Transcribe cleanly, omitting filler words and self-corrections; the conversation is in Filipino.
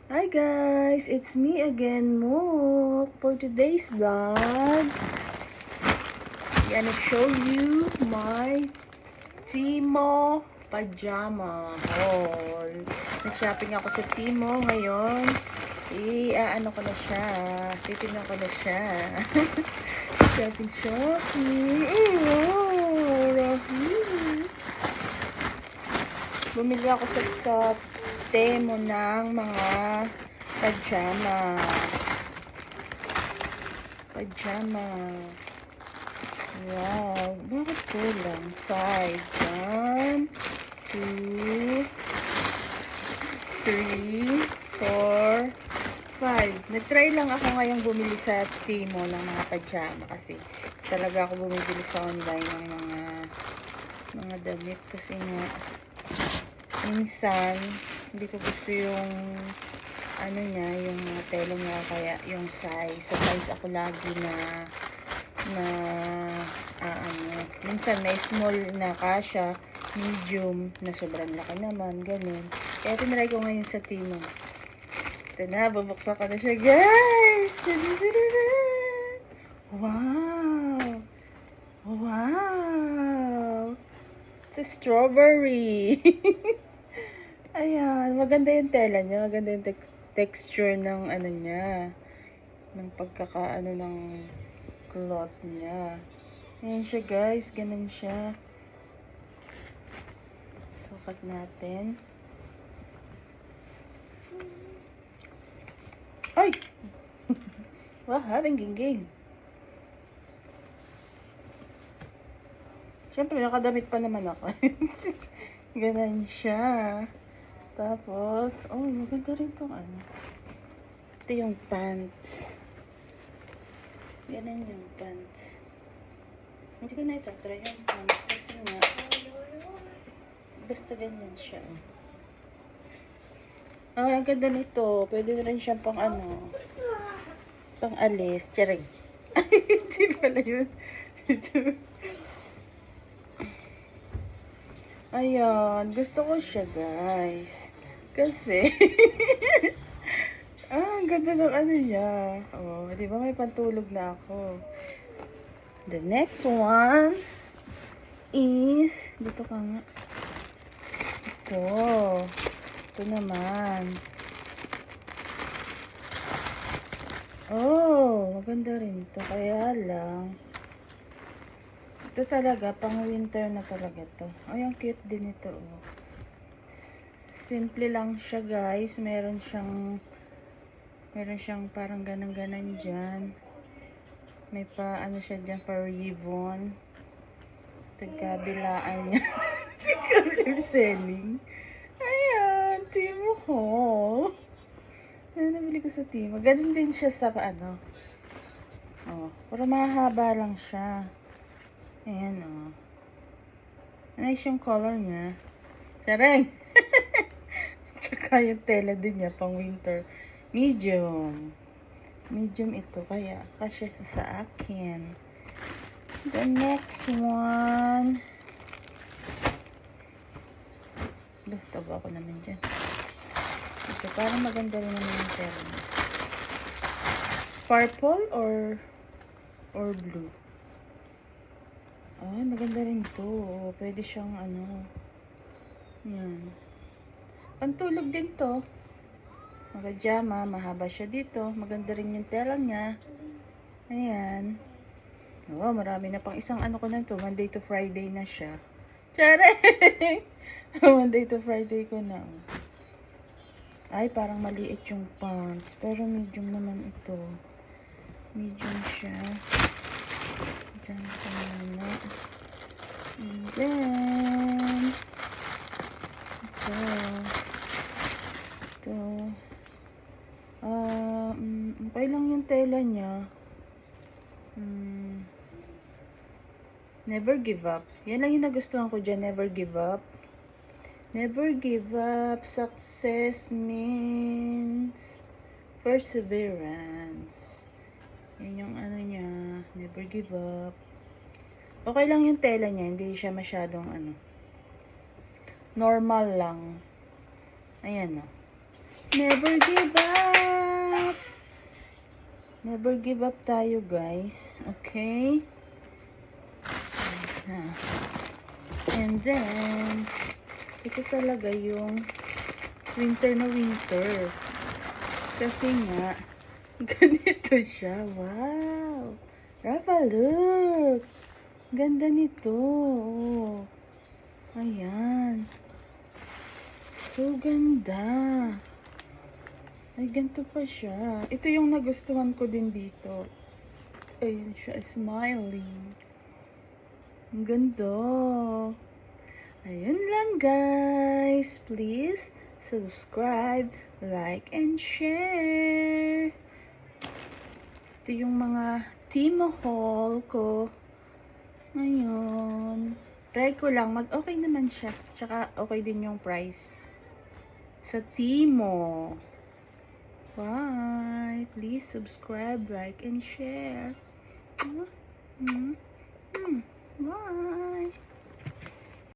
Hi guys, it's me again, Mook. For today's vlog, I'm gonna show you my Timo pajama haul. Nag-shopping ako sa Timo ngayon. Ano ko na siya. Titignan ko na siya. Shopping. Bumili ako sa Temo ng mga pajama. Wow. Bakit kulang? 5. 1, 2, 3, 4, 5. Nag-try lang ako ngayong bumili sa Temo ng mga pajama kasi talaga ako bumibili sa online ng mga damit kasi nga minsan hindi ko gusto yung ano niya, yung tela niya, kaya yung size, sa size ako lagi minsan may small na kasya, medium na sobrang laki naman, ganun. Kaya tinry ko ngayon sa Timo. Ito na, bubuksan ko na siya, guys! Wow! It's a strawberry! Ayan, maganda yung tela niya, maganda yung texture ng ano niya, ng pagkakaano ng cloth niya. Ayan siya guys, ganun siya. Sukat natin. Ay! Wow, having gingging. Siyempre, nakadamit pa naman ako. Ganun siya. Tapos, maganda rin itong ano. Ito yung pants. Ganun yung pants. Hindi ko na itatry yung pants kasi nga, basta ganyan siya. Ang ganda nito. Pwede rin siya pang ano, pang alis. Tiyarig. Ay, hindi pala yun. Ayan, gusto ko siya guys. Kasi, ang ganda ng ano niya. Oh, di ba may pantulog na ako. The next one is, dito ka nga. Ito naman. Oh, maganda rin to. Kaya lang, ito talaga, pang winter na talaga to. Ay, ang cute din ito. Oh. Simple lang siya guys. Meron siyang parang ganang-ganan dyan. May pa, ano siya dyan, pa ribbon. Tagkabilaan niya. Color selling. Ayan, Timo ko. Ayan, nabili ko sa Timo. Ganun din siya sa ano. Oh, pero mahaba lang siya. Ayan, oh. Nice yung color niya. Sareng! Tsaka yung tela din niya, pang winter. Medium. Medium ito, kaya kasya sa akin. The next one. Taba ako naman dyan. Ito, parang maganda rin naman yung tela niya. Purple or blue? Ay, maganda rin to. Pwede siyang ano. Yan. Pantulog din to. Pajama, mahaba siya dito. Maganda rin yung tela niya. Ayan. Oh, marami na pang isang ano ko na to. Monday to Friday na siya. Tsare! Monday to Friday ko na. Ay, parang maliit yung pants. Pero medium naman ito. Medium siya. Diyan ko muna. And then, ito. Okay lang yung tela niya. Never give up. Yan lang yung nagustuhan ko dyan. Never give up. Never give up. Success means perseverance. Yan yung ano niya. Never give up. Okay lang yung tela niya. Hindi siya masyadong ano. Normal lang. Ayan o. Never give Never give up tayo, guys. Okay? And then, ito talaga yung winter na winter. Kasi nga, ganito siya. Wow! Rafa, look! Ganda nito. Oh. Ayan. So ganda. Ay, ganito pa siya. Ito yung nagustuhan ko din dito. Ayan siya, smiling. Ang ganda. Ayun lang, guys. Please subscribe, like, and share. Ito yung mga Timo haul ko. Ayun. Try ko lang. Okay naman siya. Tsaka okay din yung price. Sa Timo. Bye. Please subscribe, like, and share.